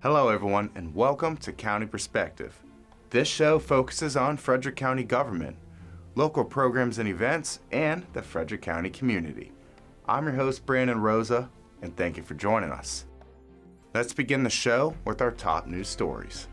Hello everyone and welcome to County Perspective. This show focuses on Frederick County government, local programs and events, and the Frederick County community. I'm your host Brandon Rosa and thank you for joining us. Let's begin the show with our top news stories.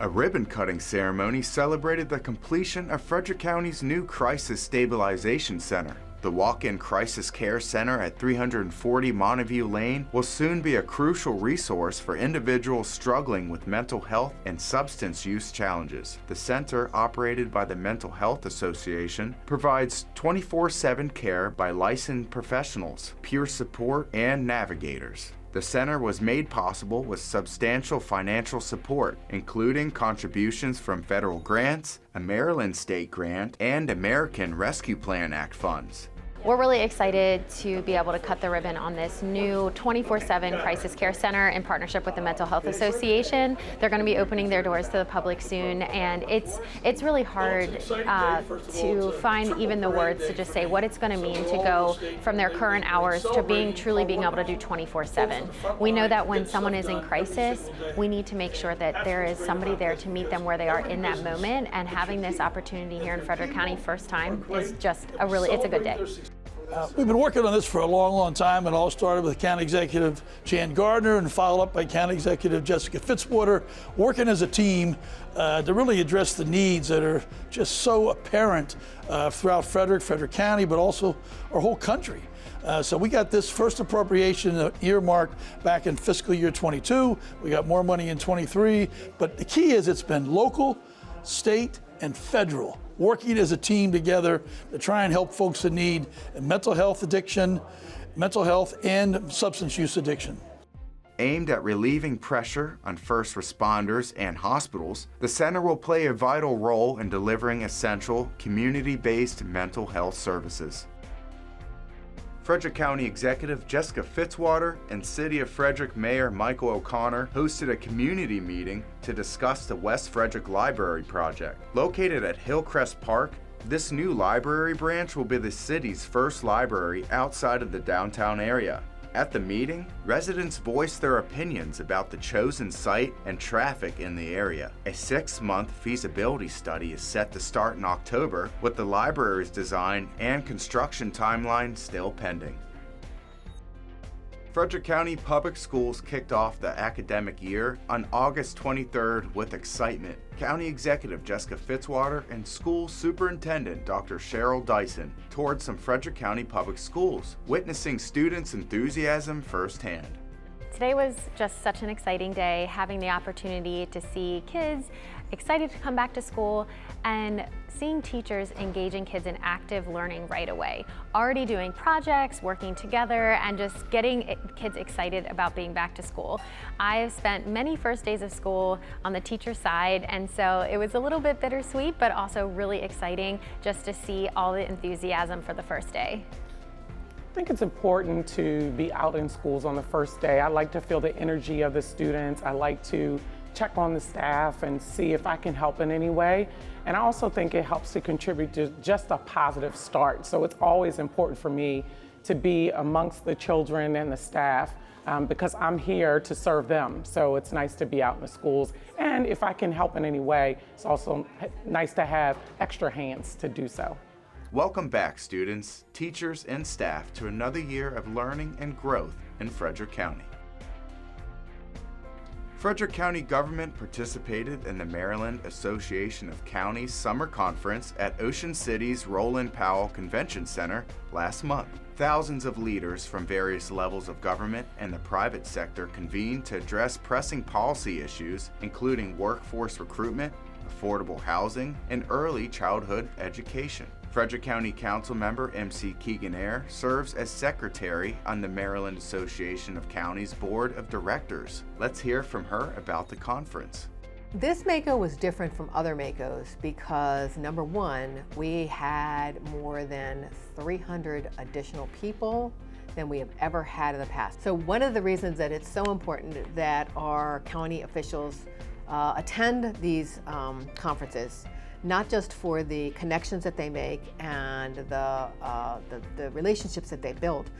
A ribbon-cutting ceremony celebrated the completion of Frederick County's new Crisis Stabilization Center. The walk-in crisis care center at 340 Montague Lane will soon be a crucial resource for individuals struggling with mental health and substance use challenges. The center, operated by the Mental Health Association, provides 24/7 care by licensed professionals, peer support, and navigators. The center was made possible with substantial financial support, including contributions from federal grants, a Maryland state grant, and American Rescue Plan Act funds. We're really excited to be able to cut the ribbon on this new 24/7 crisis care center in partnership with the Mental Health Association. They're going to be opening their doors to the public soon, and it's really hard to find even the words to just say what it's going to mean to go from their current hours to truly being able to do 24/7. We know that when someone is in crisis, we need to make sure that there is somebody there to meet them where they are in that moment, and having this opportunity here in Frederick County first time is just it's a good day. We've been working on this for a long time. It all started with County Executive Jan Gardner and followed up by County Executive Jessica Fitzwater, working as a team to really address the needs that are just so apparent throughout Frederick County, but also our whole country. So we got this first appropriation earmarked back in fiscal year 22. We got more money in 23, but the key is it's been local, state, and federal, working as a team together to try and help folks in need in mental health and substance use addiction. Aimed at relieving pressure on first responders and hospitals, the center will play a vital role in delivering essential, community-based mental health services. Frederick County Executive Jessica Fitzwater and City of Frederick Mayor Michael O'Connor hosted a community meeting to discuss the West Frederick Library project. Located at Hillcrest Park, this new library branch will be the city's first library outside of the downtown area. At the meeting, residents voiced their opinions about the chosen site and traffic in the area. A 6-month feasibility study is set to start in October, with the library's design and construction timeline still pending. Frederick County Public Schools kicked off the academic year on August 23rd with excitement. County Executive Jessica Fitzwater and School Superintendent Dr. Cheryl Dyson toured some Frederick County Public Schools, witnessing students' enthusiasm firsthand. Today was just such an exciting day, having the opportunity to see kids excited to come back to school and seeing teachers engaging kids in active learning right away. Already doing projects, working together, and just getting kids excited about being back to school. I've spent many first days of school on the teacher side, and so it was a little bit bittersweet, but also really exciting just to see all the enthusiasm for the first day. I think it's important to be out in schools on the first day. I like to feel the energy of the students. I like to check on the staff and see if I can help in any way. And I also think it helps to contribute to just a positive start. So it's always important for me to be amongst the children and the staff because I'm here to serve them. So it's nice to be out in the schools. And if I can help in any way, it's also nice to have extra hands to do so. Welcome back, students, teachers, and staff, to another year of learning and growth in Frederick County. Frederick County government participated in the Maryland Association of Counties Summer Conference at Ocean City's Roland Powell Convention Center last month. Thousands of leaders from various levels of government and the private sector convened to address pressing policy issues, including workforce recruitment, affordable housing, and early childhood education. Frederick County Council member MC Keegan Ayer serves as secretary on the Maryland Association of Counties Board of Directors. Let's hear from her about the conference. This Mako was different from other Makos because, number one, we had more than 300 additional people than we have ever had in the past. So one of the reasons that it's so important that our county officials attend these conferences, not just for the connections that they make and the relationships that they build,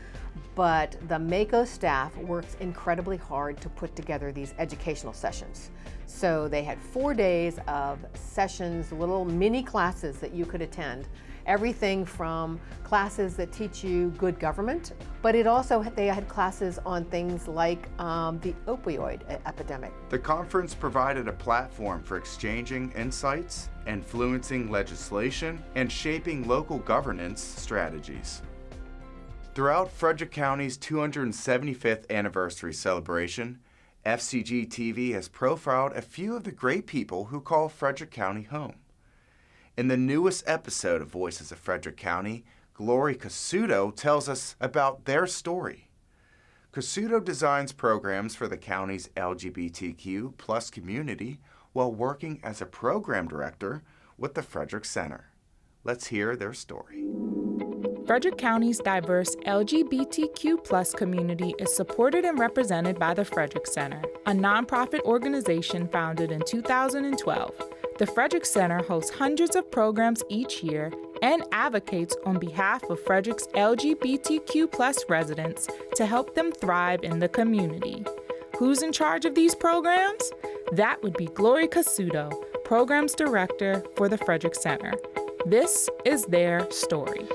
but the MACO staff works incredibly hard to put together these educational sessions. So they had 4 days of sessions, little mini classes that you could attend. Everything from classes that teach you good government, but they had classes on things like the opioid epidemic. The conference provided a platform for exchanging insights, influencing legislation, and shaping local governance strategies. Throughout Frederick County's 275th anniversary celebration, FCG-TV has profiled a few of the great people who call Frederick County home. In the newest episode of Voices of Frederick County, Glory Casuto tells us about their story. Casuto designs programs for the county's LGBTQ+ community while working as a program director with the Frederick Center. Let's hear their story. Frederick County's diverse LGBTQ+ community is supported and represented by the Frederick Center, a nonprofit organization founded in 2012. The Frederick Center hosts hundreds of programs each year and advocates on behalf of Frederick's LGBTQ+ residents to help them thrive in the community. Who's in charge of these programs? That would be Glory Casuto, Programs Director for the Frederick Center. This is their story.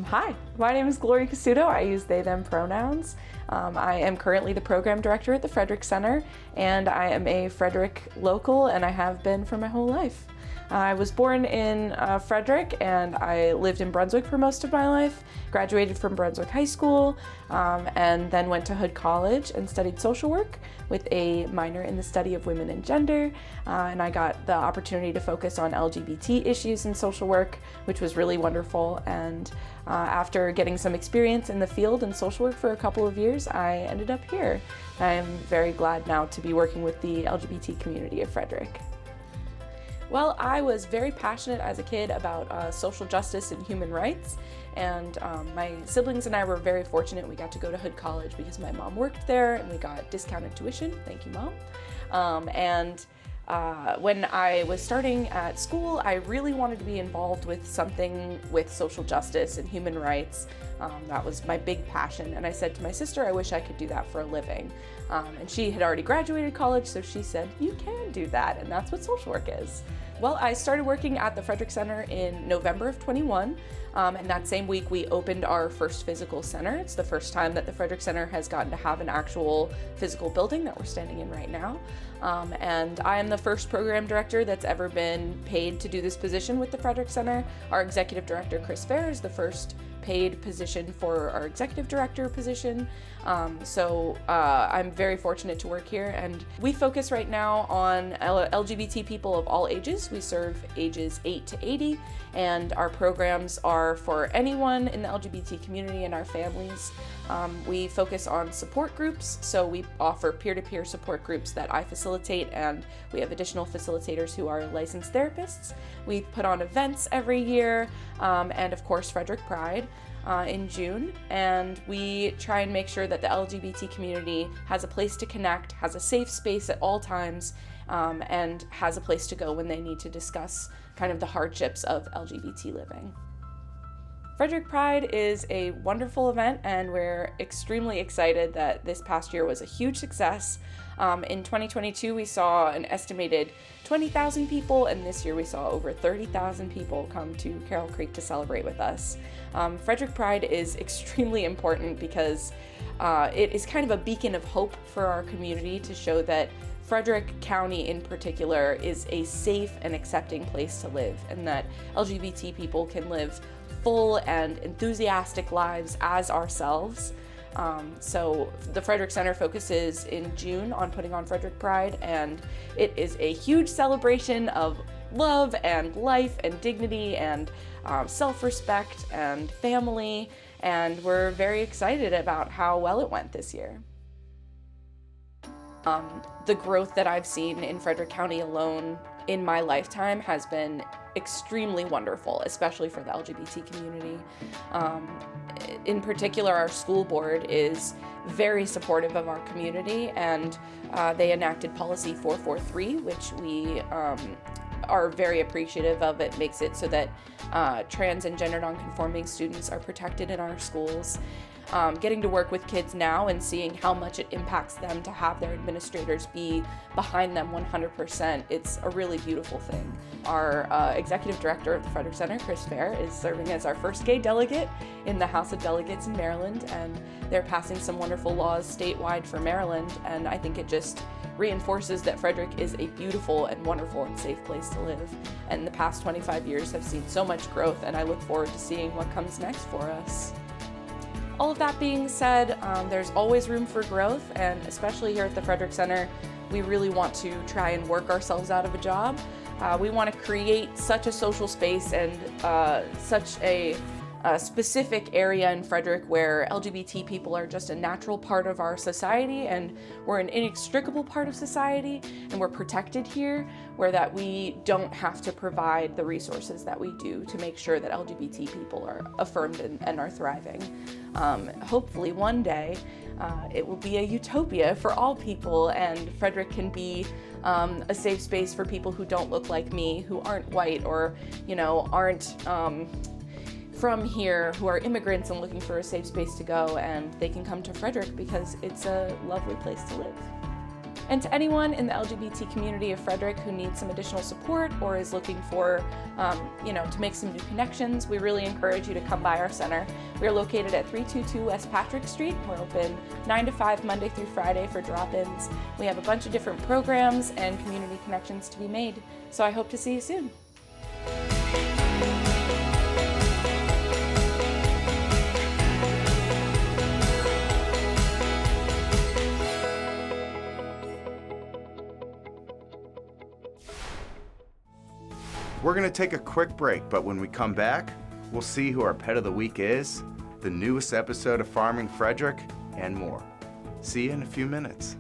Hi, my name is Glory Casuto. I use they, them pronouns. I am currently the program director at the Frederick Center, and I am a Frederick local, and I have been for my whole life. I was born in Frederick, and I lived in Brunswick for most of my life, graduated from Brunswick High School, and then went to Hood College and studied social work with a minor in the study of women and gender, and I got the opportunity to focus on LGBT issues in social work, which was really wonderful, and after getting some experience in the field in social work for a couple of years, I ended up here. I am very glad now to be working with the LGBT community of Frederick. Well, I was very passionate as a kid about social justice and human rights, and my siblings and I were very fortunate. We got to go to Hood College because my mom worked there and we got discounted tuition. Thank you, Mom. When I was starting at school, I really wanted to be involved with something with social justice and human rights. That was my big passion, and I said to my sister, I wish I could do that for a living. And she had already graduated college, so she said, you can do that, and that's what social work is. Well, I started working at the Frederick Center in November of 21, and that same week we opened our first physical center. It's the first time that the Frederick Center has gotten to have an actual physical building that we're standing in right now. And I am the first program director that's ever been paid to do this position with the Frederick Center. Our executive director, Chris Fair, is the first paid position for our executive director position. I'm very fortunate to work here, and we focus right now on LGBT people of all ages. We serve ages 8 to 80, and our programs are for anyone in the LGBT community and our families. We focus on support groups, so we offer peer-to-peer support groups that I facilitate, and we have additional facilitators who are licensed therapists. We put on events every year, and of course Frederick Pride in June, and we try and make sure that the LGBT community has a place to connect, has a safe space at all times, and has a place to go when they need to discuss kind of the hardships of LGBT living. Frederick Pride is a wonderful event, and we're extremely excited that this past year was a huge success. In 2022, we saw an estimated 20,000 people, and this year we saw over 30,000 people come to Carroll Creek to celebrate with us. Frederick Pride is extremely important because it is kind of a beacon of hope for our community to show that Frederick County in particular is a safe and accepting place to live, and that LGBT people can live full and enthusiastic lives as ourselves. So the Frederick Center focuses in June on putting on Frederick Pride, and it is a huge celebration of love and life and dignity and self-respect and family, and we're very excited about how well it went this year. The growth that I've seen in Frederick County alone in my lifetime has been extremely wonderful, especially for the LGBT community. In particular, our school board is very supportive of our community, and they enacted policy 443, which we are very appreciative of. It makes it so that trans and gender nonconforming students are protected in our schools. Getting to work with kids now and seeing how much it impacts them to have their administrators be behind them 100%, it's a really beautiful thing. Our executive director of the Frederick Center, Chris Fair, is serving as our first gay delegate in the House of Delegates in Maryland, and they're passing some wonderful laws statewide for Maryland, and I think it just reinforces that Frederick is a beautiful and wonderful and safe place to live. And the past 25 years have seen so much growth, and I look forward to seeing what comes next for us. All of that being said, there's always room for growth, and especially here at the Frederick Center, we really want to try and work ourselves out of a job. We want to create such a social space and such a specific area in Frederick where LGBT people are just a natural part of our society, and we're an inextricable part of society, and we're protected here, where that we don't have to provide the resources that we do to make sure that LGBT people are affirmed and are thriving. Hopefully one day it will be a utopia for all people, and Frederick can be a safe space for people who don't look like me, who aren't white, or aren't from here, who are immigrants and looking for a safe space to go, and they can come to Frederick because it's a lovely place to live. And to anyone in the LGBT community of Frederick who needs some additional support or is looking for, to make some new connections, we really encourage you to come by our center. We are located at 322 West Patrick Street. We're open 9 to 5 Monday through Friday for drop-ins. We have a bunch of different programs and community connections to be made. So I hope to see you soon. We're going to take a quick break, but when we come back, we'll see who our Pet of the Week is, the newest episode of Farming Frederick, and more. See you in a few minutes.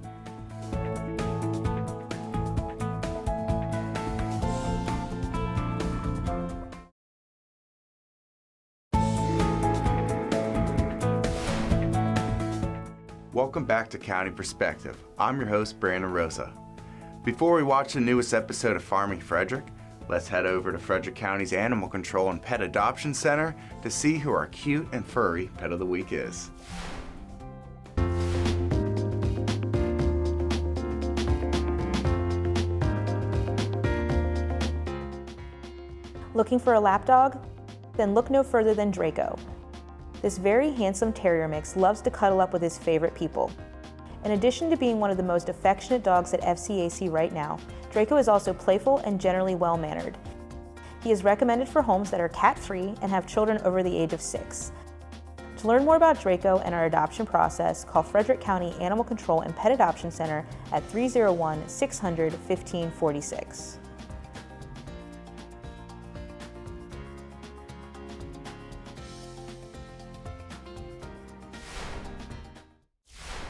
Welcome back to County Perspective. I'm your host, Brandon Rosa. Before we watch the newest episode of Farming Frederick, let's head over to Frederick County's Animal Control and Pet Adoption Center to see who our cute and furry Pet of the Week is. Looking for a lapdog? Then look no further than Draco. This very handsome terrier mix loves to cuddle up with his favorite people. In addition to being one of the most affectionate dogs at FCAC right now, Draco is also playful and generally well-mannered. He is recommended for homes that are cat-free and have children over the age of 6. To learn more about Draco and our adoption process, call Frederick County Animal Control and Pet Adoption Center at 301-600-1546.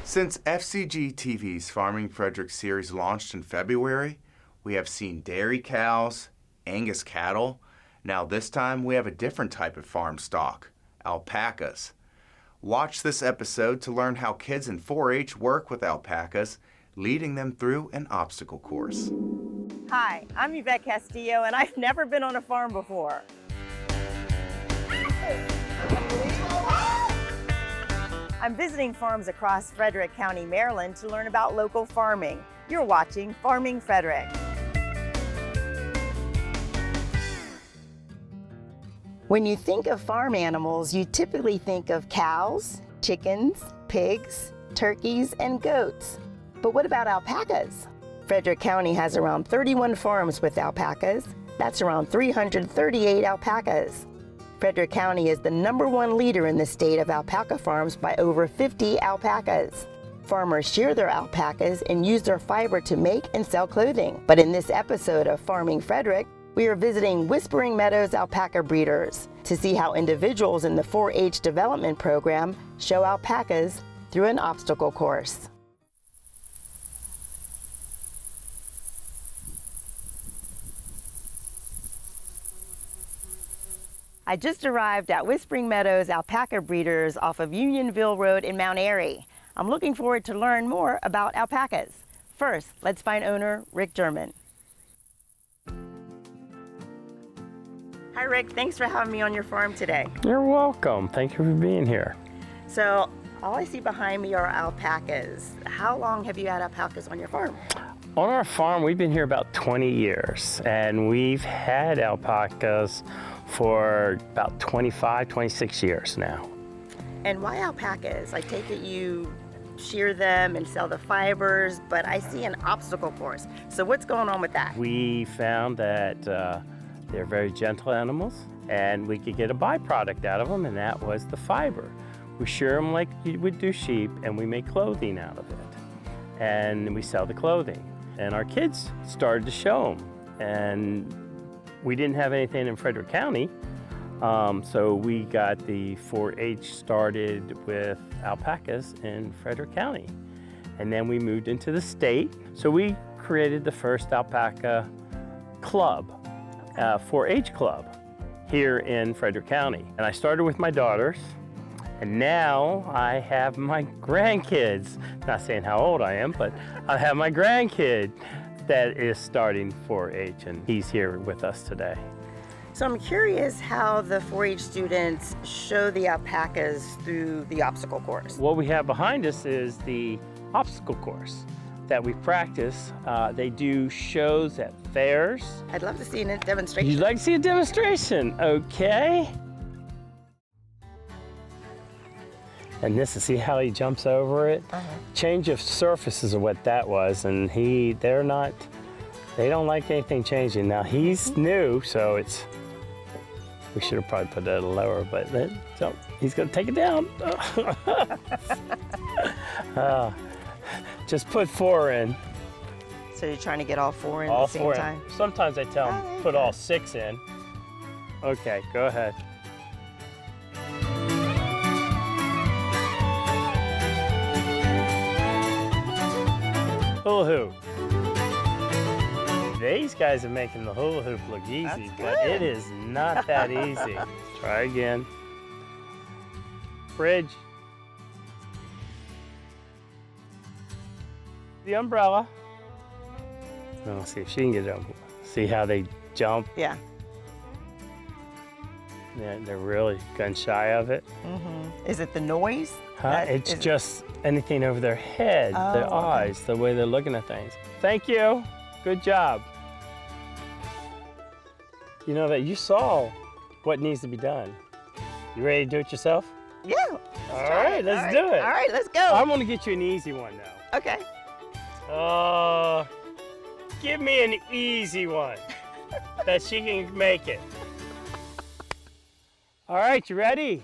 Since FCG-TV's Farming Frederick series launched in February, we have seen dairy cows, Angus cattle. Now this time we have a different type of farm stock, alpacas. Watch this episode to learn how kids in 4-H work with alpacas, leading them through an obstacle course. Hi, I'm Yvette Castillo, and I've never been on a farm before. I'm visiting farms across Frederick County, Maryland to learn about local farming. You're watching Farming Frederick. When you think of farm animals, you typically think of cows, chickens, pigs, turkeys, and goats. But what about alpacas? Frederick County has around 31 farms with alpacas. That's around 338 alpacas. Frederick County is the #1 leader in the state of alpaca farms by over 50 alpacas. Farmers shear their alpacas and use their fiber to make and sell clothing. But in this episode of Farming Frederick, we are visiting Whispering Meadows alpaca breeders to see how individuals in the 4-H development program show alpacas through an obstacle course. I just arrived at Whispering Meadows Alpaca Breeders off of Unionville Road in Mount Airy. I'm looking forward to learn more about alpacas. First, let's find owner Rick German. Hi Rick, thanks for having me on your farm today. You're welcome. Thank you for being here. So, all I see behind me are alpacas. How long have you had alpacas on your farm? On our farm, we've been here about 20 years, and we've had alpacas for about 25, 26 years now. And why alpacas? I take it you shear them and sell the fibers, but I see an obstacle course. So what's going on with that? We found that they're very gentle animals, and we could get a byproduct out of them, and that was the fiber. We shear them like you would do sheep, and we make clothing out of it. And we sell the clothing. And our kids started to show them. And we didn't have anything in Frederick County, so we got the 4-H started with alpacas in Frederick County. And then we moved into the state, so we created the first alpaca club, 4-H club, here in Frederick County. And I started with my daughters, and now I have my grandkids. Not saying how old I am, but I have my grandkid that is starting 4-H, and he's here with us today. So I'm curious how the 4-H students show the alpacas through the obstacle course. What we have behind us is the obstacle course that we practice. They do shows at fairs. I'd love to see a demonstration. You'd like to see a demonstration, okay? And this is, see how he jumps over it? Change of surfaces of what that was, and they don't like anything changing. Now he's new, so we should have probably put that a little lower, but so he's gonna take it down. Just put 4 in. So you're trying to get all 4 in All at the same 4 time? in. Sometimes I tell him, put all 6 in. Okay, go ahead. Hula hoop. These guys are making the hula hoop look easy, but it is not that easy. Try again. Bridge. The umbrella. Let's see if she can get it up. See how they jump? Yeah. They're really gun shy of it. Is it the noise? It's just anything over their head, their eyes, the way they're looking at things. Thank you. Good job. You know that you saw what needs to be done. You ready to do it yourself? Yeah. All right, let's do it. All right, let's go. I'm gonna get you an easy one now. Okay. Give me an easy one that she can make it. All right, you ready?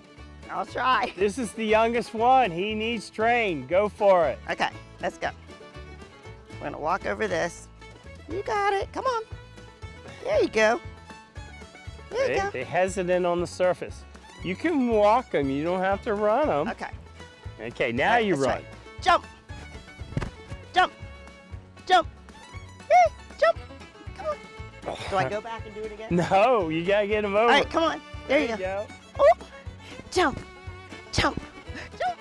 I'll try. This is the youngest one. He needs train. Go for it. Okay, let's go. We're gonna walk over this. You got it. Come on. There you go. There you go. They're hesitant on the surface. You can walk them. You don't have to run them. Okay. Okay, now you run. Jump. Jump. Jump. Hey, jump. Come on. Do I go back and do it again? No, you gotta get them over. All right, come on. There you go. Oh. Jump. Jump. Jump.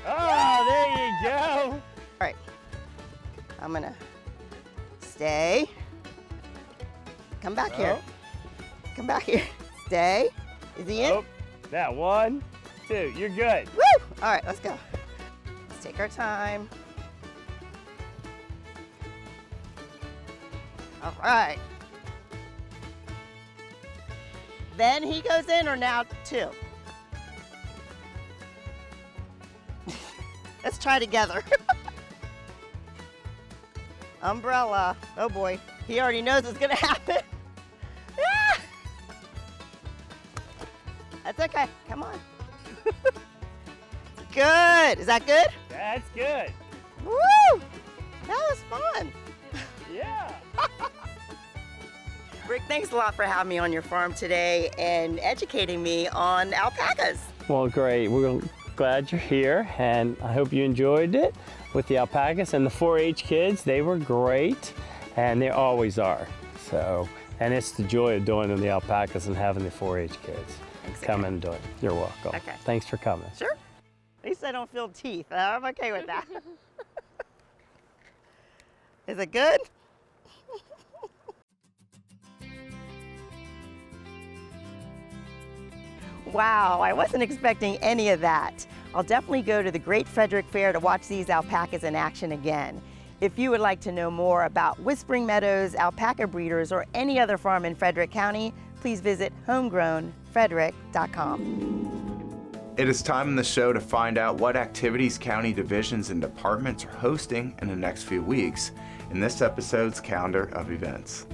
Oh, there you go. All right. I'm gonna stay. Come back here. Come back here. Stay. Is he in? Oh, that 1, 2. You're good. Woo! All right, let's go. Let's take our time. All right. Then he goes in, or now 2? Let's try together. Umbrella. Oh boy. He already knows what's gonna happen. Ah! That's okay. Come on. Good. Is that good? That's good. Woo! That was fun. Yeah. Rick, thanks a lot for having me on your farm today and educating me on alpacas. Well, great. We're glad you're here, and I hope you enjoyed it with the alpacas and the 4-H kids. They were great, and they always are. So, And it's the joy of doing the alpacas and having the 4-H kids come and do it. You're welcome. Okay. Thanks for coming. Sure. At least I don't feel teeth. I'm okay with that. Is it good? Wow, I wasn't expecting any of that. I'll definitely go to the Great Frederick Fair to watch these alpacas in action again. If you would like to know more about Whispering Meadows, alpaca breeders, or any other farm in Frederick County, please visit homegrownfrederick.com. It is time in the show to find out what activities county divisions and departments are hosting in the next few weeks in this episode's calendar of events.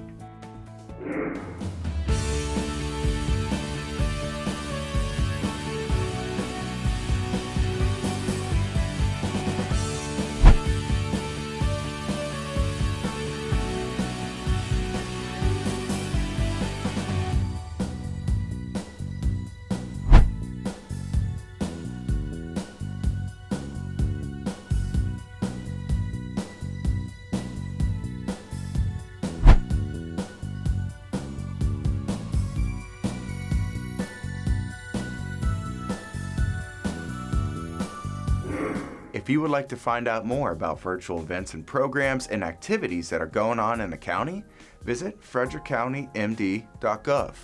If you would like to find out more about virtual events and programs and activities that are going on in the county, visit frederickcountymd.gov.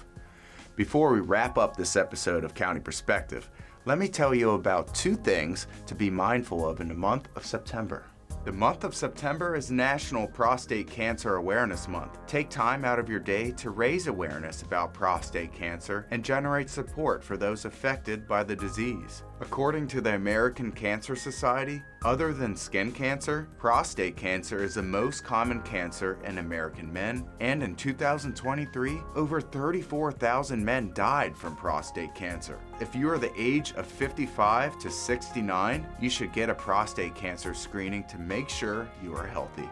Before we wrap up this episode of County Perspective, let me tell you about 2 things to be mindful of in the month of September. The month of September is National Prostate Cancer Awareness Month. Take time out of your day to raise awareness about prostate cancer and generate support for those affected by the disease. According to the American Cancer Society, other than skin cancer, prostate cancer is the most common cancer in American men, and in 2023, over 34,000 men died from prostate cancer. If you are the age of 55 to 69, you should get a prostate cancer screening to make sure you are healthy.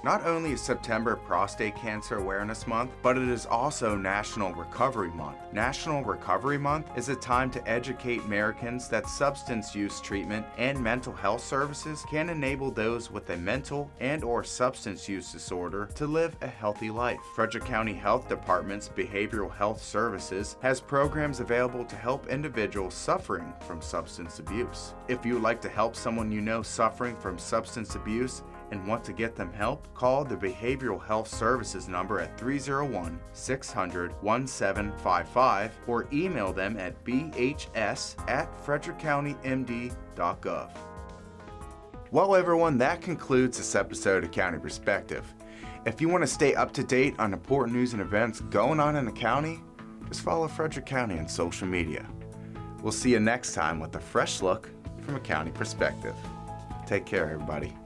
Not only is September Prostate Cancer Awareness Month, but it is also National Recovery Month. National Recovery Month is a time to educate Americans that substance use treatment and mental health services can enable those with a mental and/or substance use disorder to live a healthy life. Frederick County Health Department's Behavioral Health Services has programs available to help individuals suffering from substance abuse. If you would like to help someone you know suffering from substance abuse and want to get them help, call the Behavioral Health Services number at 301-600-1755 or email them at bhs@frederickcountymd.gov. Well, everyone, that concludes this episode of County Perspective. If you want to stay up to date on important news and events going on in the county, just follow Frederick County on social media. We'll see you next time with a fresh look from a county perspective. Take care, everybody.